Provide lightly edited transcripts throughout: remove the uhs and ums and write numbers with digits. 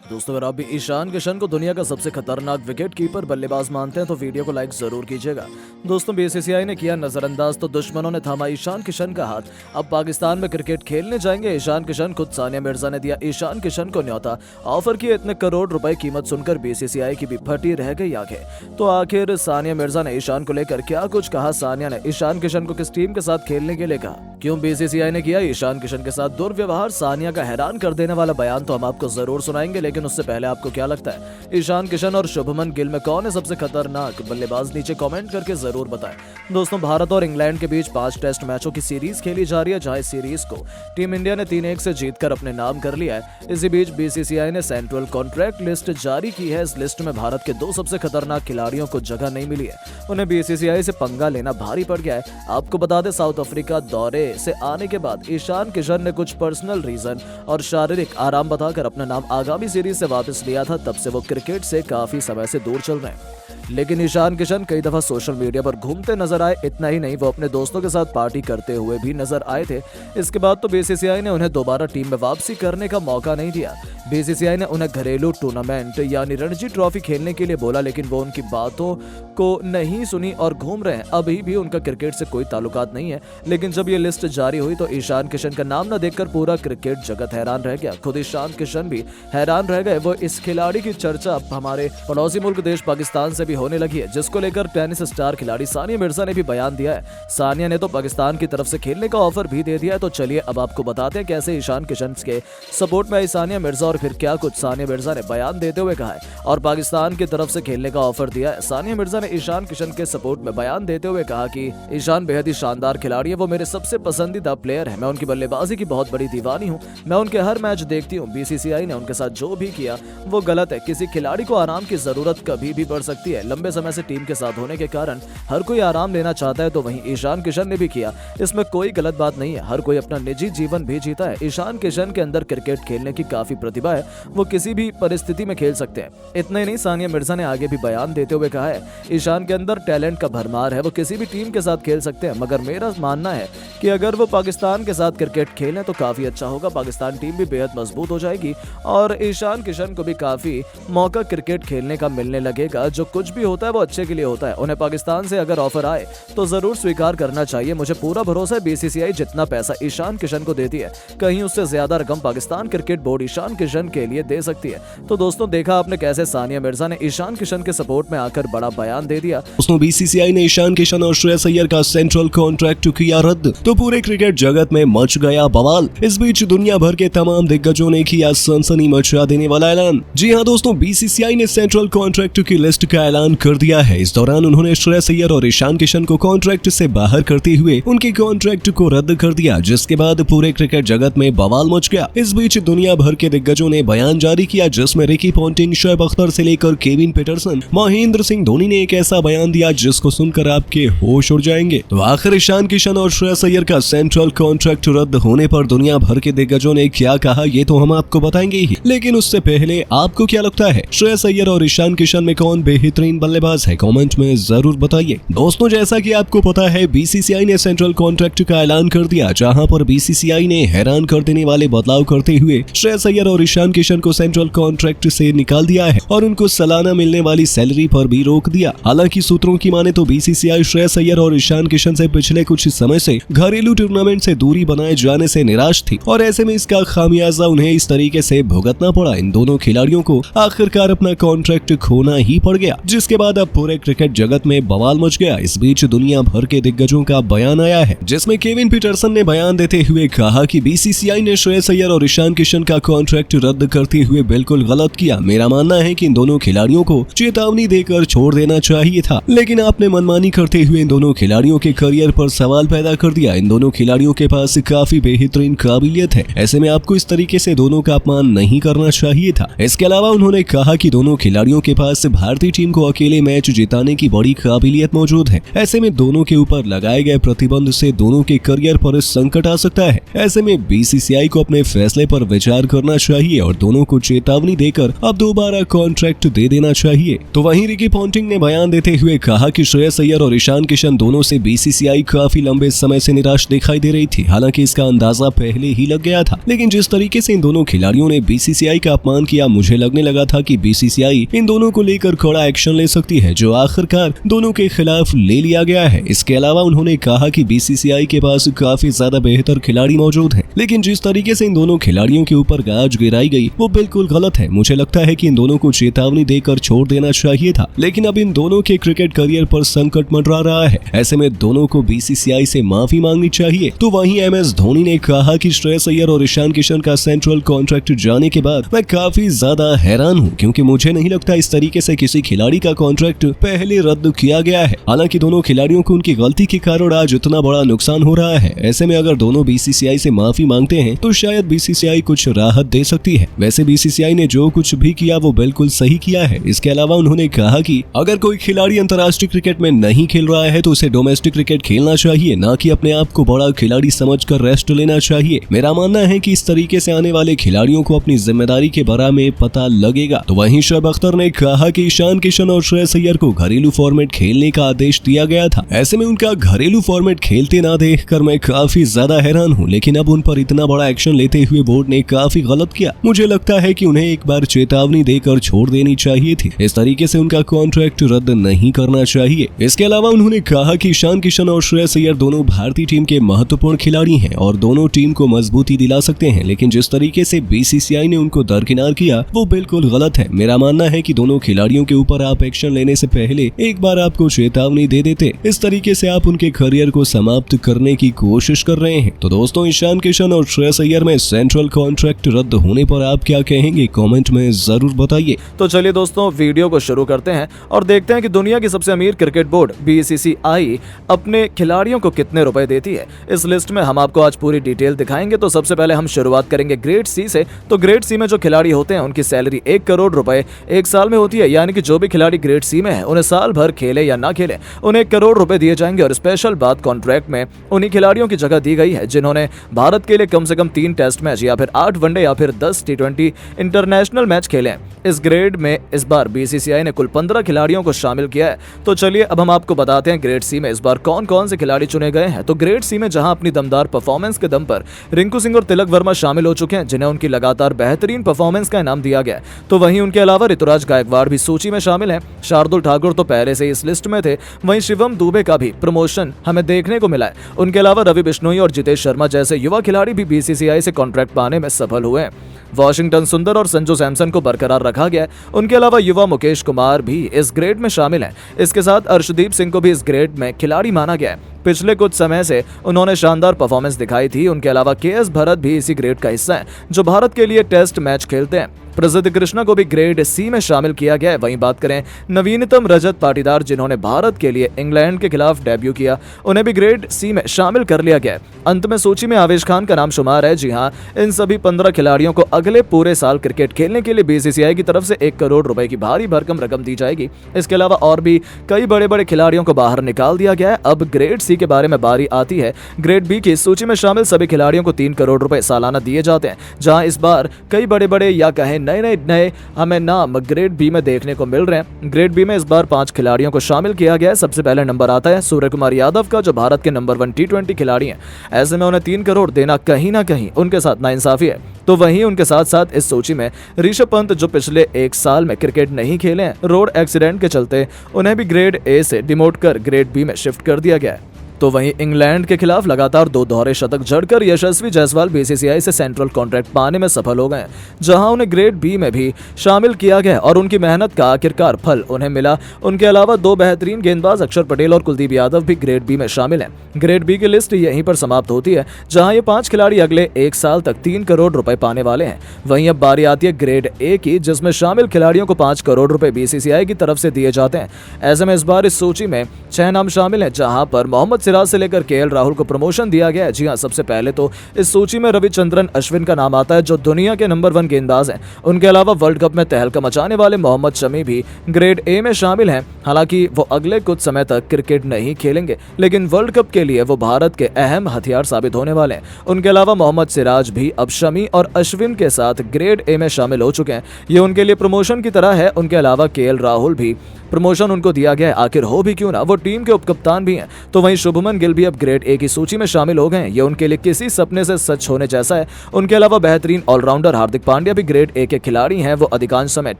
दोस्तों, अगर आप भी ईशान किशन को दुनिया का सबसे खतरनाक विकेट कीपर बल्लेबाज मानते हैं तो वीडियो को लाइक जरूर कीजिएगा। दोस्तों, बीसीसीआई ने किया नजरअंदाज तो दुश्मनों ने थामा ईशान किशन का हाथ। अब पाकिस्तान में क्रिकेट खेलने जाएंगे ईशान किशन। खुद सानिया मिर्जा ने दिया ईशान किशन को न्योता। ऑफर की इतने करोड़ रुपए कीमत सुनकर बीसीसीआई की भी फटी रह गई आंखें। तो आखिर सानिया मिर्जा ने ईशान को लेकर क्या कुछ कहा। सानिया ने ईशान किशन को किस टीम के साथ खेलने के लिए कहा, क्यों बीसीसीआई ने किया ईशान किशन के साथ दुर्व्यवहार। सानिया का हैरान कर देने वाला बयान तो हम आपको जरूर सुनाएंगे, लेकिन उससे पहले आपको क्या लगता है ईशान किशन और शुभमन गिल में कौन है सबसे खतरनाक बल्लेबाज? नीचे कमेंट करके जरूर बताएं। दोस्तों, भारत और इंग्लैंड के बीच 5 टेस्ट मैचों की सीरीज खेली जा रही है, जहां इस सीरीज को टीम इंडिया ने 3-1 से जीतकर अपने नाम कर लिया है। इसी बीच बीसीसीआई ने सेंट्रल कॉन्ट्रैक्ट लिस्ट जारी की है। इस लिस्ट में भारत के 2 सबसे खतरनाक खिलाड़ियों को जगह नहीं मिली है। उन्हें बीसीसीआई से पंगा लेना भारी पड़ गया है। आपको बता दें, साउथ अफ्रीका दौरे से आने के बाद ईशान किशन ने कुछ पर्सनल रीजन और शारीरिक आराम बताकर अपना नाम आगामी सीरीज से वापस लिया था। तब से वो क्रिकेट से काफी समय से दूर चल रहे हैं। लेकिन ईशान किशन कई दफा सोशल मीडिया पर घूमते नजर आए। इतना ही नहीं, वो अपने दोस्तों के साथ पार्टी करते हुए भी नजर आए थे। इसके बाद तो बीसीसीआई ने उन्हें दोबारा टीम में वापसी करने का मौका नहीं दिया। बीसीसीआई ने उन्हें घरेलू टूर्नामेंट यानी रणजी ट्रॉफी खेलने के लिए बोला, लेकिन वो उनकी बातों को नहीं सुनी और घूम रहे हैं। अभी भी उनका क्रिकेट से कोई ताल्लुकात नहीं है। लेकिन जब ये लिस्ट जारी हुई तो ईशान किशन का नाम न देखकर पूरा क्रिकेट जगत हैरान रह गया। खुद ईशान किशन भी हैरान रह गए। वो इस खिलाड़ी की चर्चा अब हमारे पड़ोसी मुल्क देश पाकिस्तान से भी होने लगी है, जिसको लेकर टेनिस स्टार खिलाड़ी सानिया मिर्जा ने भी बयान दिया है। सानिया ने तो पाकिस्तान की तरफ से खेलने का ऑफर भी दे दिया है। तो चलिए अब आपको बताते हैं कैसे ईशान किशन के सपोर्ट में आई सानिया मिर्जा और फिर क्या कुछ सानिया मिर्जा ने बयान देते हुए कहा है और पाकिस्तान की तरफ से खेलने का ऑफर दिया है। सानिया मिर्जा ने ईशान किशन के सपोर्ट में बयान देते हुए कहा कि ईशान बेहद ही शानदार खिलाड़ी है। वो मेरे सबसे पसंदीदा प्लेयर है। मैं उनकी बल्लेबाजी की बहुत बड़ी दीवानी हूँ। मैं उनके हर मैच देखती हूँ। बीसीसीआई ने उनके साथ जो भी किया वो गलत है। किसी खिलाड़ी को आराम की जरूरत कभी भी पड़ सकती है। लंबे समय से टीम के साथ होने के कारण हर कोई आराम लेना चाहता है, तो वहीं ईशान किशन ने भी किया। इसमें कोई गलत बात नहीं है। हर कोई अपना निजी जीवन भी जीता है। ईशान किशन के अंदर क्रिकेट खेलने की काफी प्रतिभा है। वो किसी भी परिस्थिति में खेल सकते हैं। इतना ही नहीं, सानिया मिर्जा ने आगे भी बयान देते हुए कहा है ईशान के अंदर टैलेंट का भरमार है। वो किसी भी टीम के साथ खेल सकते हैं, मगर मेरा मानना है कि अगर वो पाकिस्तान के साथ क्रिकेट खेलें तो काफी अच्छा होगा। पाकिस्तान टीम भी बेहद मजबूत हो जाएगी और ईशान किशन को भी काफी मौका क्रिकेट खेलने का मिलने लगेगा। जो कुछ भी होता है वो अच्छे के लिए होता है। उन्हें पाकिस्तान से अगर ऑफर आए तो जरूर स्वीकार करना चाहिए। मुझे पूरा भरोसा है बीसीसीआई जितना पैसा ईशान किशन को देती है, कहीं उससे ज्यादा रकम पाकिस्तान क्रिकेट बोर्ड ईशान किशन के लिए दे सकती है। तो दोस्तों, देखा आपने कैसे सानिया मिर्जा ने ईशान किशन के सपोर्ट में आकर बड़ा बयान दे दिया। दोस्तों, बीसीसीआई ने ईशान किशन और श्रेयस अय्यर का सेंट्रल कॉन्ट्रैक्ट किया रद्द, तो पूरे क्रिकेट जगत में मच गया बवाल। इस बीच दुनिया भर के तमाम दिग्गजों ने किया सनसनी मचा देने वाला ऐलान। जी हां दोस्तों, बीसीसीआई ने सेंट्रल कॉन्ट्रैक्ट की लिस्ट का ऐलान कर दिया है। इस दौरान उन्होंने श्रेयस अय्यर और ईशान किशन को कॉन्ट्रैक्ट से बाहर करते हुए उनके कॉन्ट्रैक्ट को रद्द कर दिया, जिसके बाद पूरे क्रिकेट जगत में बवाल मच गया। इस बीच दुनिया भर के दिग्गजों ने बयान जारी किया, जिसमें रिकी पॉन्टिंग, शोएब अख्तर से लेकर केविन पीटरसन, महेंद्र सिंह धोनी ने एक ऐसा बयान दिया जिसको सुनकर आपके होश उड़ जाएंगे। तो आखिर ईशान किशन और श्रेयस अय्यर का सेंट्रल कॉन्ट्रैक्ट रद्द होने पर दुनिया भर के दिग्गजों ने क्या कहा, ये तो हम आपको बताएंगे ही। लेकिन उससे पहले आपको क्या लगता है, श्रेयस अय्यर और ईशान किशन में कौन बेहतरीन बल्लेबाज है? कमेंट में जरूर बताइए। दोस्तों, जैसा कि आपको पता है, बीसीसीआई ने सेंट्रल कॉन्ट्रैक्ट का ऐलान कर दिया, जहां पर बीसीसीआई ने हैरान कर देने वाले बदलाव करते हुए श्रेयस अय्यर और ईशान किशन को सेंट्रल कॉन्ट्रैक्ट से निकाल दिया है और उनको सालाना मिलने वाली सैलरी पर भी रोक दिया। हालांकि सूत्रों की माने तो बीसीसीआई श्रेयस अय्यर और ईशान किशन से पिछले कुछ समय से घरेलू टूर्नामेंट से दूरी बनाए जाने से निराश थी और ऐसे में इसका खामियाजा उन्हें इस तरीके से भुगतना पड़ा। इन दोनों खिलाड़ियों को आखिरकार अपना कॉन्ट्रैक्ट खोना ही पड़ गया, जिसके बाद अब पूरे क्रिकेट जगत में बवाल मच गया। इस बीच दुनिया भर के दिग्गजों का बयान आया है, जिसमें केविन पीटरसन ने बयान देते हुए कहा कि बीसीसीआई ने श्रेयस अय्यर और ईशान किशन का कॉन्ट्रैक्ट रद्द करते हुए बिल्कुल गलत किया। मेरा मानना है कि इन दोनों खिलाड़ियों को चेतावनी देकर छोड़ देना चाहिए था, लेकिन आपने मनमानी करते हुए इन दोनों खिलाड़ियों के करियर पर सवाल पैदा कर दिया। इन दोनों खिलाड़ियों के पास काफी बेहतरीन काबिलियत है। ऐसे में आपको इस तरीके से दोनों का अपमान नहीं करना चाहिए था। इसके अलावा उन्होंने कहा कि दोनों खिलाड़ियों के पास भारतीय टीम को अकेले मैच जिताने की बड़ी काबिलियत मौजूद है। ऐसे में दोनों के ऊपर लगाए गए प्रतिबंध से दोनों के करियर पर संकट आ सकता है। ऐसे में बीसीसीआई को अपने फैसले पर विचार करना चाहिए और दोनों को चेतावनी देकर अब दोबारा कॉन्ट्रैक्ट दे देना चाहिए। तो वहीं रिकी पॉन्टिंग ने बयान देते हुए कहा कि श्रेयस अय्यर और ईशान किशन दोनों से बीसीसीआई काफी लंबे समय से निराश दिखाई दे रही थी। हालांकि इसका अंदाजा पहले ही लग गया था, लेकिन जिस तरीके से इन दोनों खिलाड़ियों ने बीसीसीआई का अपमान किया, मुझे लगने लगा था कि बीसीसीआई इन दोनों को लेकर कड़ा एक्शन ले सकती है, जो आखिरकार दोनों के खिलाफ ले लिया गया है। इसके अलावा उन्होंने कहा कि बीसीसीआई के पास काफी ज्यादा बेहतर खिलाड़ी मौजूद हैं, लेकिन जिस तरीके से इन दोनों खिलाड़ियों के ऊपर गाज गिराई गई वो बिल्कुल गलत है। मुझे लगता है कि इन दोनों को चेतावनी देकर छोड़ देना चाहिए था, लेकिन अब इन दोनों के क्रिकेट करियर पर संकट मंडरा रहा है। ऐसे में दोनों को बीसीसीआई से माफी मांगनी चाहिए। तो वहीं एमएस धोनी ने कहा कि श्रेयस अय्यर और ईशान किशन का सेंट्रल कॉन्ट्रैक्ट जाने के बाद मैं काफी ज्यादा हैरान हूं, क्योंकि मुझे नहीं लगता इस तरीके से किसी खिलाड़ी का कॉन्ट्रैक्ट पहले रद्द किया गया है। हालांकि दोनों खिलाड़ियों को उनकी गलती के कारण आज इतना बड़ा नुकसान हो रहा है। ऐसे में अगर दोनों बीसीसीआई से माफी मांगते हैं तो शायद बीसीसीआई कुछ राहत दे सकती है। वैसे बीसीसीआई ने जो कुछ भी किया वो बिल्कुल सही किया है। इसके अलावा उन्होंने कहा कि अगर कोई खिलाड़ी अंतर्राष्ट्रीय क्रिकेट में नहीं खेल रहा है तो उसे डोमेस्टिक क्रिकेट खेलना चाहिए, न कि अपने आप को बड़ा खिलाड़ी समझकर रेस्ट लेना चाहिए। मेरा मानना है कि इस तरीके से आने वाले खिलाड़ियों को अपनी जिम्मेदारी के बारे में पता लगेगा। तो वहीं शोएब अख्तर ने कहा कि ईशान किशन और श्रेयस अय्यर को घरेलू फॉर्मेट खेलने का आदेश दिया गया था। ऐसे में उनका घरेलू फॉर्मेट खेलते ना देखकर मैं काफी ज्यादा हैरान हूं, लेकिन अब उन पर इतना बड़ा एक्शन लेते हुए बोर्ड ने काफी गलत किया। मुझे लगता है कि उन्हें एक बार चेतावनी देकर छोड़ देनी चाहिए थी। इस तरीके से उनका कॉन्ट्रैक्ट रद्द नहीं करना चाहिए। इसके अलावा उन्होंने कहा कि ईशान किशन और श्रेयस अय्यर दोनों भारतीय टीम के महत्वपूर्ण खिलाड़ी हैं और दोनों टीम को मजबूती दिला सकते हैं, लेकिन जिस तरीके से बीसीसीआई ने उनको दरकिनार किया वो बिल्कुल गलत है। मेरा मानना है कि दोनों खिलाड़ियों के ऊपर आप एक्शन लेने से पहले एक बार आपको चेतावनी दे देते। इस तरीके से आप उनके करियर को समाप्त करने की कोशिश कर रहे हैं। तो दोस्तों, ईशान किशन और श्रेयस अय्यर में सेंट्रल कॉन्ट्रैक्ट रद्द होने पर आप क्या कहेंगे, कमेंट में जरूर बताइए। तो चलिए दोस्तों, वीडियो को शुरू करते हैं और देखते हैं कि दुनिया की सबसे अमीर क्रिकेट बोर्ड बीसीसीआई अपने खिलाड़ियों को कितने रुपए देती है। इस लिस्ट में हम आपको आज पूरी डिटेल दिखाएंगे। तो सबसे पहले हम शुरुआत करेंगे ग्रेड सी से। तो ग्रेड सी में जो खिलाड़ी होते हैं उनकी सैलरी 1 करोड़ रुपए एक साल में होती है, यानी कि जो भी खिलाड़ी ग्रेड सी में है उन्हें साल भर खेले या ना खेले उन्हें 1 करोड़ रुपए दिए जाएंगे। और स्पेशल बात, कॉन्ट्रैक्ट में उन्हीं खिलाड़ियों की जगह दी गई है जिन्होंने भारत के लिए कम से कम 3 टेस्ट मैच या फिर 8 वनडे या फिर 10 टी20 इंटरनेशनल मैच खेले हैं। इस ग्रेड में इस बार बीसीसीआई ने कुल 15 खिलाड़ियों को शामिल किया है। तो चलिए अब हम आपको बताते हैं ग्रेड सी में इस बार कौन कौन से खिलाड़ी चुने गए हैं। तो ग्रेड सी में जहां अपनी दमदार परफॉर्मेंस के दम पर रिंकू सिंह और तिलक वर्मा शामिल हो चुके हैं, जिन्हें उनकी लगातार बेहतरीन परफॉर्मेंस का इनाम दिया गया है। तो वहीं उनके अलावा ऋतुराज गायकवाड़ भी सूची में शामिल हैं। शार्दुल ठाकुर तो पहले से इस लिस्ट में थे। वहीं शिवम दुबे का भी प्रमोशन हमें देखने को मिला है। उनके अलावा रवि बिश्नोई और जितेश शर्मा जैसे युवा खिलाड़ी भी बीसीसीआई से कॉन्ट्रैक्ट पाने में सफल हुए हैं। वॉशिंगटन सुंदर और संजू सैमसन को बरकरार रखा गया है। उनके अलावा युवा मुकेश कुमार भी इस ग्रेड में शामिल हैं। इसके साथ अर्शदीप सिंह को भी इस ग्रेड में खिलाड़ी माना गया है। पिछले कुछ समय से उन्होंने शानदार परफॉर्मेंस दिखाई थी। उनके अलावा केएस भरत भी इसी ग्रेड का हिस्सा है, जो भारत के लिए टेस्ट मैच खेलते हैं। प्रसिद्ध कृष्णा को भी ग्रेड सी में शामिल किया गया है। वहीं बात करें नवीनतम रजत पाटीदार, जिन्होंने भारत के लिए इंग्लैंड के खिलाफ डेब्यू किया, उन्हें भी ग्रेड सी में शामिल कर लिया गया है। अंत में सूची में आवेश खान का नाम शुमार है। जी हां, इन सभी 15 खिलाड़ियों को अगले पूरे साल क्रिकेट खेलने के लिए बीसीसीआई की तरफ से 1 करोड़ रुपए की भारी भरकम रकम दी जाएगी। इसके अलावा और भी कई बड़े बड़े खिलाड़ियों को बाहर निकाल दिया गया है। अब ग्रेड सी के बारे में बारी आती है। ग्रेड बी की सूची में शामिल सभी खिलाड़ियों को 3 करोड़ रुपए सालाना दिए जाते हैं, जहां इस बार कई बड़े बड़े या कहें नए हमें नाम ग्रेड बी में देखने को मिल रहे हैं। ग्रेड बी में इस बार 5 खिलाड़ियों को शामिल किया गया है। सबसे पहले नंबर आता है सूर्य कुमार यादव का, जो भारत के नंबर 1 टी20 खिलाड़ी हैं। ऐसे में उन्हें 3 करोड़ देना कहीं ना कहीं उनके साथ नाइंसाफी है। तो वहीं उनके साथ साथ इस सूची में ऋषभ पंत, जो पिछले 1 साल में क्रिकेट नहीं खेले हैं रोड एक्सीडेंट के चलते, उन्हें भी ग्रेड ए से डिमोट कर ग्रेड बी में शिफ्ट कर दिया गया है। तो वहीं इंग्लैंड के खिलाफ लगातार 2 दोहरे शतक जड़कर यशस्वी जायसवाल बीसीसीआई से सेंट्रल कॉन्ट्रैक्ट पाने में सफल हो गए, जहां उन्हें ग्रेड बी में भी शामिल किया गया और उनकी मेहनत का आखिरकार फल उन्हें मिला। उनके अलावा 2 बेहतरीन गेंदबाज अक्षर पटेल और कुलदीप यादव भी ग्रेड बी में शामिल हैं। ग्रेड बी की लिस्ट यहीं पर समाप्त होती है, जहां ये 5 खिलाड़ी अगले 1 साल तक 3 करोड़ रुपए पाने वाले हैं। वहीं अब बारी आती है ग्रेड ए की, जिसमें शामिल खिलाड़ियों को 5 करोड़ रुपए बीसीसीआई की तरफ से दिए जाते हैं। ऐसे में इस बार इस सूची में 6 नाम शामिल हैं, जहां पर मोहम्मद सिराज से लेकर केएल राहुल को प्रमोशन दिया गया है। जी हाँ, सबसे पहले तो इस सूची में रविचंद्रन अश्विन का नाम आता है, जो दुनिया के नंबर 1 गेंदबाज हैं। उनके अलावा वर्ल्ड कप में तहलका मचाने वाले मोहम्मद शमी भी ग्रेड ए में शामिल हैं। हालांकि वो अगले कुछ समय तक क्रिकेट नहीं खेलेंगे, लेकिन वर्ल्ड कप के लिए वो भारत के अहम हथियार साबित होने वाले हैं। उनके अलावा मोहम्मद सिराज भी अब शमी और अश्विन के साथ ग्रेड ए में शामिल हो चुके हैं। ये उनके लिए प्रमोशन की तरह है। उनके अलावा केएल राहुल भी प्रमोशन उनको दिया गया है। आखिर हो भी क्यों ना, वो टीम के उपकप्तान भी हैं। तो वहीं शुभमन गिल भी अब ग्रेड ए की सूची में शामिल हो गए हैं। ये उनके लिए किसी सपने से सच होने जैसा है। उनके अलावा बेहतरीन ऑलराउंडर हार्दिक पांड्या भी ग्रेड ए के खिलाड़ी हैं। वो अधिकांश समय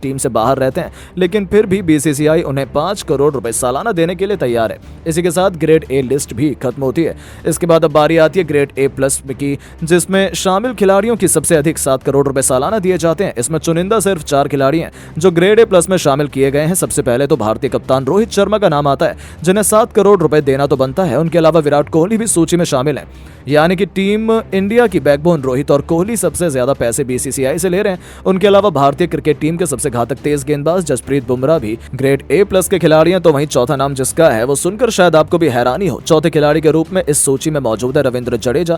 टीम से बाहर रहते हैं, लेकिन फिर भी बीसीसीआई उन्हें 5 करोड़ रुपए सालाना देने के लिए तैयार है। इसी के साथ ग्रेड ए लिस्ट भी खत्म होती है। इसके बाद अब बारी आती है ग्रेड ए प्लस की, जिसमें शामिल खिलाड़ियों की सबसे अधिक 7 करोड़ रुपए सालाना दिए जाते हैं। इसमें चुनिंदा सिर्फ 4 खिलाड़ी हैं जो ग्रेड ए प्लस में शामिल किए गए हैं। सबसे पहले तो भारतीय कप्तान रोहित शर्मा का नाम आता है, जिन्हें 7 करोड़ रुपए देना तो बनता है। उनके अलावा विराट कोहली भी सूची में शामिल हैं। यानी कि टीम इंडिया की बैकबोन रोहित और कोहली सबसे ज्यादा पैसे बीसीसीआई से ले रहे हैं। उनके अलावा भारतीय क्रिकेट टीम के सबसे घातक तेज गेंदबाज जसप्रीत बुमराह भी ग्रेड ए प्लस के खिलाड़ी हैं। तो वहीं चौथा नाम जिसका है वो सुनकर शायद आपको भी हैरानी हो, चौथे खिलाड़ी के रूप में इस सूची में मौजूद है रविंद्र जडेजा।